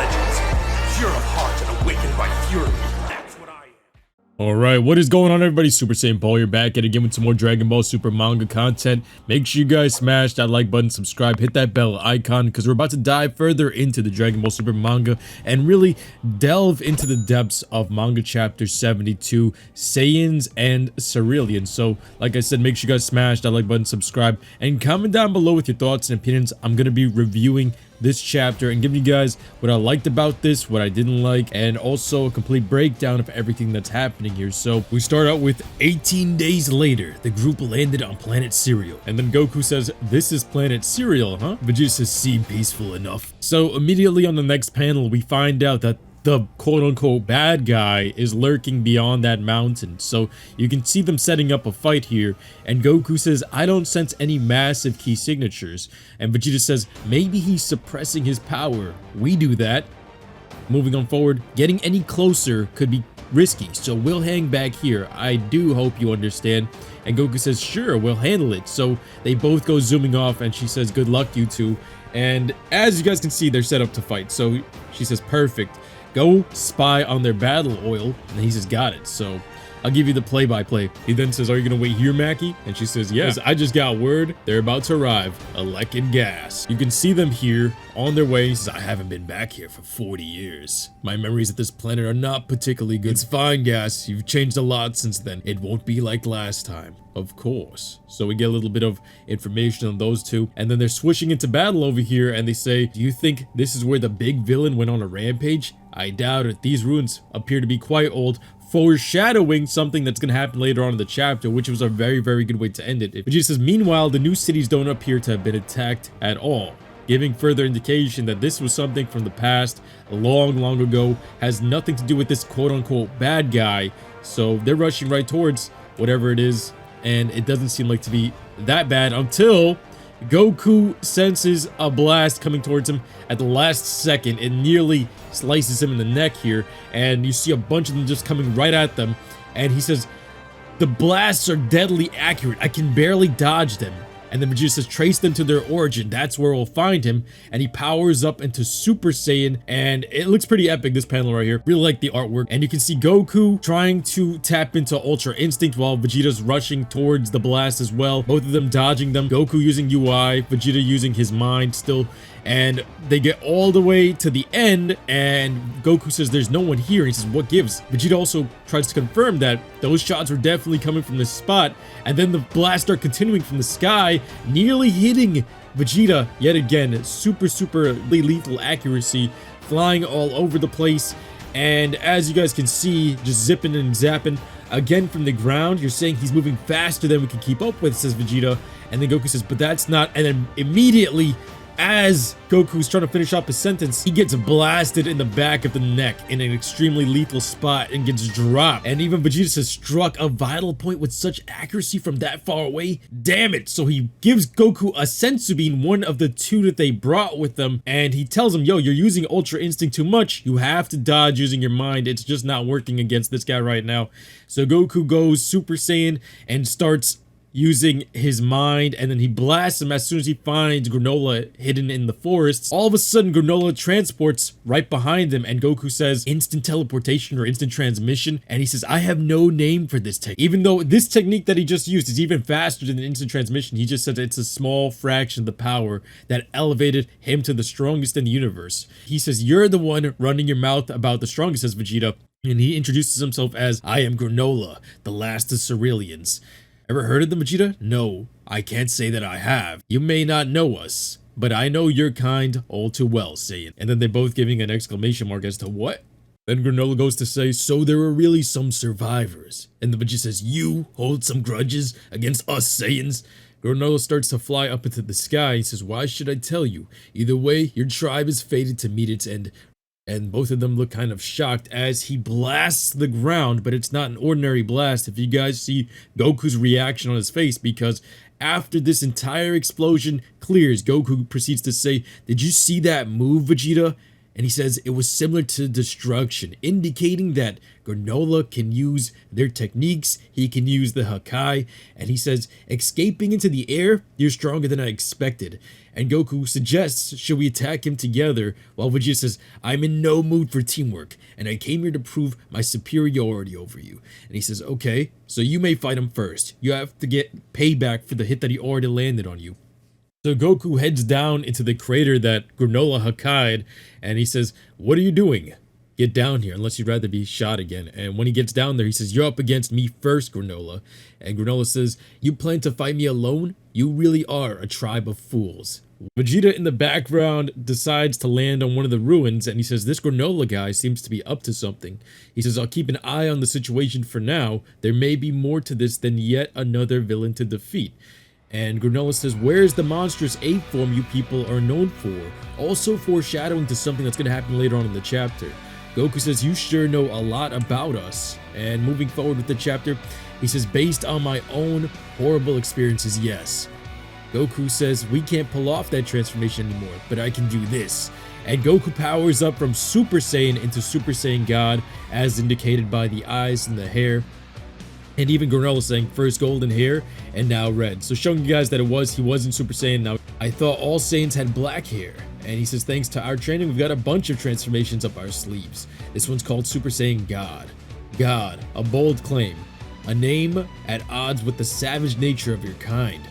legends. Pure of heart and awakened by fury. That's what I am. Alright, what is going on, everybody? Super Saiyan Ball here, back at again with some more Dragon Ball Super manga content. Make sure you guys smash that like button, subscribe, hit that bell icon, because we're about to dive further into the Dragon Ball Super manga and really delve into the depths of manga chapter 72, Saiyans and Cerealians. So, like I said, make sure you guys smash that like button, subscribe, and comment down below with your thoughts and opinions. I'm going to be reviewing this chapter and giving you guys what I liked about this, what I didn't like, and also a complete breakdown of everything that's happening here. So we start out with 18 days later, the group landed on planet Cereal, and then Goku says, "This is planet Cereal, huh?" Vegeta says, "Seem peaceful enough." So immediately on the next panel, we find out that the quote-unquote bad guy is lurking beyond that mountain. So you can see them setting up a fight here, and Goku says, "I don't sense any massive key signatures," and Vegeta says, "Maybe he's suppressing his power. We do that." Moving on forward, getting any closer could be risky, so we'll hang back here. I do hope you understand. And Goku says, "Sure, we'll handle it." So they both go zooming off, and she says, "Good luck, you two." And as you guys can see, they're set up to fight. So she says, "Perfect. Go spy on their battle oil," and he says, "Got it." So I'll give you the play-by-play. He then says, "Are you gonna wait here, Mackie?" And she says, "Yes, I just got word they're about to arrive. Alec and Gas." You can see them here on their way. He says, "I haven't been back here for 40 years. My memories of this planet are not particularly good." "It's fine, Gas. You've changed a lot since then. It won't be like last time." Of course. So we get a little bit of information on those two, and then they're switching into battle over here, and they say, "Do you think this is where the big villain went on a rampage? I doubt it. These ruins appear to be quite old," foreshadowing something that's going to happen later on in the chapter, which was a very, very good way to end it. Vegeta says, "Meanwhile, the new cities don't appear to have been attacked at all," giving further indication that this was something from the past, long ago, has nothing to do with this quote-unquote bad guy. So they're rushing right towards whatever it is, and it doesn't seem like to be that bad until Goku senses a blast coming towards him at the last second. It nearly slices him in the neck here, and you see a bunch of them just coming right at them, and he says, "The blasts are deadly accurate. I can barely dodge them." And then Vegeta says, "Trace them to their origin. That's where we'll find him." And he powers up into Super Saiyan, and it looks pretty epic, this panel right here. Really like the artwork. And you can see Goku trying to tap into Ultra Instinct while Vegeta's rushing towards the blast as well. Both of them dodging them. Goku using UI, Vegeta using his mind still. And they get all the way to the end, and Goku says there's no one here. He says, "What gives?" Vegeta also tries to confirm that those shots were definitely coming from this spot, and then the blasts start continuing from the sky, nearly hitting Vegeta yet again. Super lethal accuracy, flying all over the place. And as you guys can see, just zipping and zapping again from the ground. "You're saying he's moving faster than we can keep up with," says Vegeta. And then Goku says, "But that's not," and then immediately, as Goku's trying to finish off his sentence, he gets blasted in the back of the neck in an extremely lethal spot and gets dropped. And even Vegeta says, "Struck a vital point with such accuracy from that far away. Damn it." So he gives Goku a senzu bean, one of the two that they brought with them, and he tells him, "Yo, you're using Ultra Instinct too much. You have to dodge using your mind. It's just not working against this guy right now." So Goku goes Super Saiyan and starts using his mind, and then he blasts him as soon as he finds Granolah hidden in the forests. All of a sudden, Granolah transports right behind him, and Goku says, "Instant teleportation or instant transmission," and he says, "I have no name for this technique." Even though this technique that he just used is even faster than instant transmission, he just said it's a small fraction of the power that elevated him to the strongest in the universe. He says, "You're the one running your mouth about the strongest," says Vegeta, and he introduces himself as, "I am Granolah, the last of Cerealians." "Ever heard of them, Vegeta?" "No, I can't say that I have. You may not know us, but I know your kind all too well," Saiyan. And then they're both giving an exclamation mark as to what? Then Granolah goes to say, "So there were really some survivors." And the Vegeta says, "You hold some grudges against us Saiyans?" Granolah starts to fly up into the sky. He says, "Why should I tell you? Either way, your tribe is fated to meet its end." And both of them look kind of shocked as he blasts the ground, but it's not an ordinary blast. If you guys see Goku's reaction on his face, because after this entire explosion clears, Goku proceeds to say, "Did you see that move, Vegeta?" And he says it was similar to destruction, indicating that Granolah can use their techniques, he can use the Hakai, and he says, escaping into the air, you're stronger than I expected. And Goku suggests, should we attack him together? While Vegeta says, I'm in no mood for teamwork, and I came here to prove my superiority over you. And he says, okay, so you may fight him first. You have to get payback for the hit that he already landed on you. So Goku heads down into the crater that Granolah Hakai'd, and he says, what are you doing? Get down here, unless you'd rather be shot again. And when he gets down there, he says, you're up against me first, Granolah. And Granolah says, you plan to fight me alone? You really are a tribe of fools. Vegeta in the background decides to land on one of the ruins, and he says, this Granolah guy seems to be up to something. He says, I'll keep an eye on the situation for now. There may be more to this than yet another villain to defeat. And Granolah says, where's the monstrous ape form you people are known for? Also foreshadowing to something that's going to happen later on in the chapter. Goku says, you sure know a lot about us. And moving forward with the chapter, he says, based on my own horrible experiences, yes. Goku says, we can't pull off that transformation anymore, but I can do this. And Goku powers up from Super Saiyan into Super Saiyan God, as indicated by the eyes and the hair. And even Granolah saying first golden hair and now red. So showing you guys that he wasn't Super Saiyan. Now, I thought all Saiyans had black hair. And he says, thanks to our training, we've got a bunch of transformations up our sleeves. This one's called Super Saiyan God. God, a bold claim. A name at odds with the savage nature of your kind.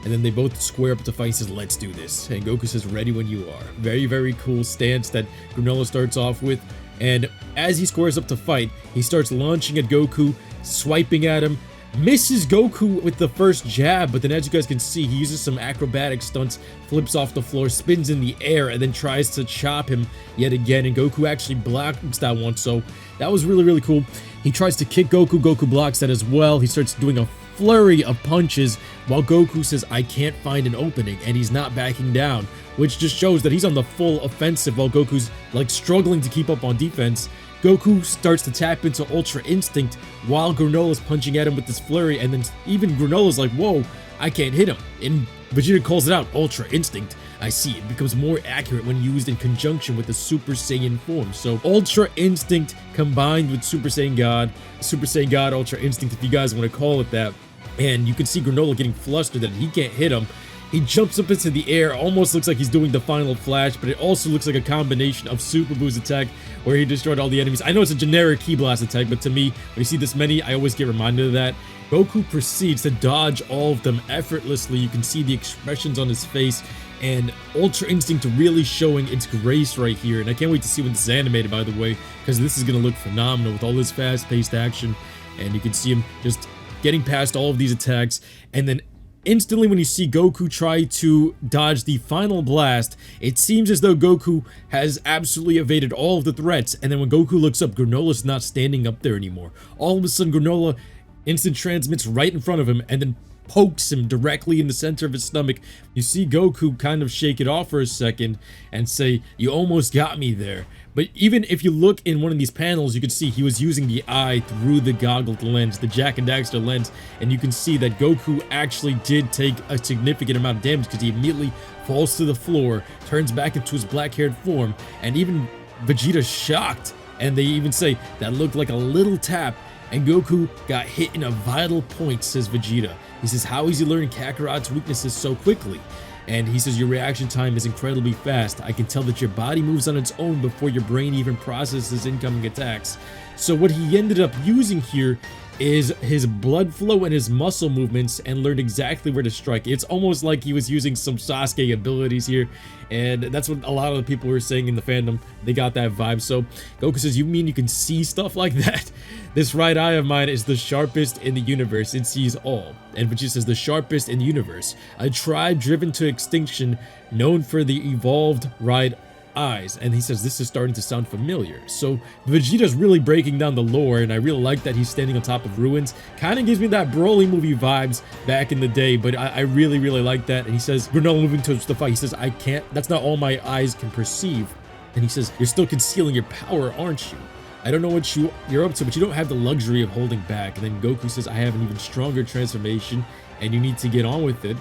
And then they both square up to fight. He says, let's do this. And Goku says, ready when you are. Very, very cool stance that Granolah starts off with. And as he squares up to fight, he starts launching at Goku, swiping at him, misses Goku with the first jab, but then as you guys can see, he uses some acrobatic stunts, flips off the floor, spins in the air, and then tries to chop him yet again, and Goku actually blocks that one, so that was really, really cool. He tries to kick Goku, Goku blocks that as well. He starts doing a flurry of punches, while Goku says, I can't find an opening, and he's not backing down, which just shows that he's on the full offensive while Goku's like struggling to keep up on defense. Goku starts to tap into Ultra Instinct while Granolah's punching at him with this flurry, and then even Granolah's like, whoa, I can't hit him. And Vegeta calls it out, Ultra Instinct. I see, it becomes more accurate when used in conjunction with the Super Saiyan form. So Ultra Instinct combined with Super Saiyan God, Ultra Instinct, if you guys want to call it that. And you can see Granolah getting flustered that he can't hit him. He jumps up into the air, almost looks like he's doing the final flash, but it also looks like a combination of Super Boo's attack where he destroyed all the enemies. I know it's a generic Ki Blast attack, but to me, when you see this many, I always get reminded of that. Goku proceeds to dodge all of them effortlessly. You can see the expressions on his face, and Ultra Instinct really showing its grace right here. And I can't wait to see when this is animated, by the way, because this is going to look phenomenal with all this fast-paced action. And you can see him just getting past all of these attacks, and then instantly when you see Goku try to dodge the final blast, it seems as though Goku has absolutely evaded all of the threats, and then when Goku looks up, Granolah's not standing up there anymore. All of a sudden, Granolah instant transmits right in front of him and then pokes him directly in the center of his stomach. You see Goku kind of shake it off for a second and say, you almost got me there. But even if you look in one of these panels, you can see he was using the eye through the goggled lens, the Jak and Daxter lens, and you can see that Goku actually did take a significant amount of damage because he immediately falls to the floor, turns back into his black-haired form, and even Vegeta's shocked, and they even say that looked like a little tap, and Goku got hit in a vital point, says Vegeta. He says, how is he learning Kakarot's weaknesses so quickly? And he says, your reaction time is incredibly fast. I can tell that your body moves on its own before your brain even processes incoming attacks. So what he ended up using here is his blood flow and his muscle movements, and learned exactly where to strike. It's almost like he was using some Sasuke abilities here, and that's what a lot of the people were saying in the fandom. They got that vibe. So Goku says, you mean you can see stuff like that? This right eye of mine is the sharpest in the universe. It sees all. And Vegeta says, the sharpest in the universe. A tribe driven to extinction, known for the evolved right eyes. And he says, this is starting to sound familiar. So Vegeta's really breaking down the lore, and I really like that he's standing on top of ruins. Kind of gives me that Broly movie vibes back in the day, but I really, really like that. And he says, Granolah moving towards the fight. He says, I can't, that's not all my eyes can perceive. And he says, you're still concealing your power, aren't you? I don't know what you're up to, but you don't have the luxury of holding back. And then Goku says, I have an even stronger transformation, and you need to get on with it.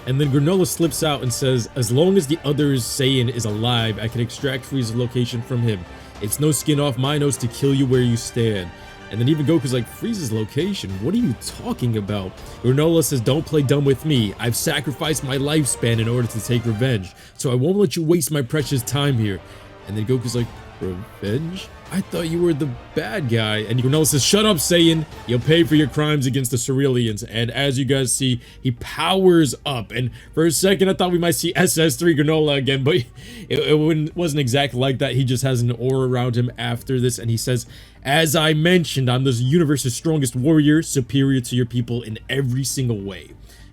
And then Granolah slips out and says, as long as the other Saiyan is alive, I can extract Frieza's location from him. It's no skin off my nose to kill you where you stand. And then even Goku's like, Frieza's location? What are you talking about? Granolah says, don't play dumb with me. I've sacrificed my lifespan in order to take revenge, so I won't let you waste my precious time here. And then Goku's like, revenge? I thought you were the bad guy. And Granolah says, shut up, Saiyan. You'll pay for your crimes against the Cerealians. And as you guys see, he powers up. And for a second, I thought we might see SS3 Granolah again, but it wasn't exactly like that. He just has an aura around him after this. And he says, as I mentioned, I'm the universe's strongest warrior, superior to your people in every single way.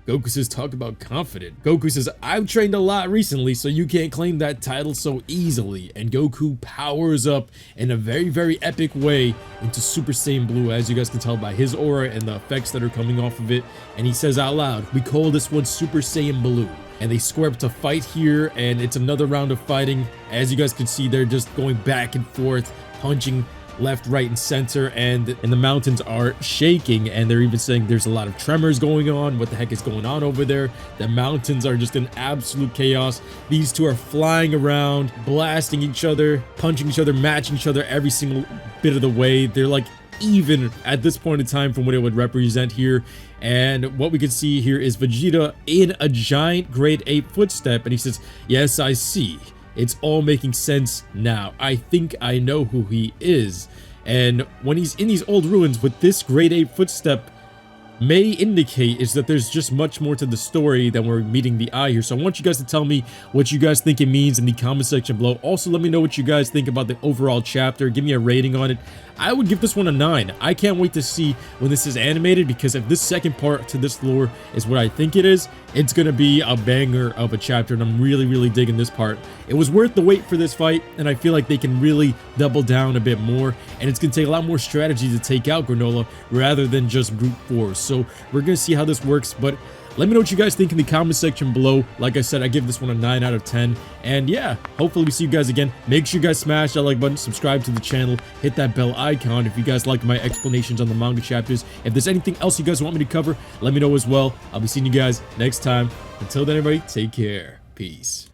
Goku says, talk about confident. Goku says, I've trained a lot recently, so you can't claim that title so easily. And Goku powers up in a very, very epic way into Super Saiyan Blue, as you guys can tell by his aura and the effects that are coming off of it. And he says out loud, we call this one Super Saiyan Blue. And they square up to fight here, and it's another round of fighting. As you guys can see, they're just going back and forth, punching left, right, and center, and the mountains are shaking, and they're even saying there's a lot of tremors going on. What the heck is going on over there? The mountains are just in absolute chaos. These two are flying around, blasting each other, punching each other, matching each other every single bit of the way. They're like even at this point in time from what it would represent here. And what we can see here is Vegeta in a giant Great Ape footstep, and he says, yes, I see. It's all making sense now. I think I know who he is. And when he's in these old ruins with this Great Ape footstep, may indicate is that there's just much more to the story than we're meeting the eye here. So I want you guys to tell me what you guys think it means in the comment section below. Also, let me know what you guys think about the overall chapter. Give me a rating on it. I would give this one a 9. I can't wait to see when this is animated, because if this second part to this lore is what I think it is, it's going to be a banger of a chapter, and I'm really, really digging this part. It was worth the wait for this fight, and I feel like they can really double down a bit more, and it's going to take a lot more strategy to take out Granolah rather than just brute force. So we're going to see how this works, but let me know what you guys think in the comment section below. Like I said, I give this one a 9 out of 10. And yeah, hopefully we see you guys again. Make sure you guys smash that like button, subscribe to the channel, hit that bell icon if you guys like my explanations on the manga chapters. If there's anything else you guys want me to cover, let me know as well. I'll be seeing you guys next time. Until then, everybody, take care. Peace.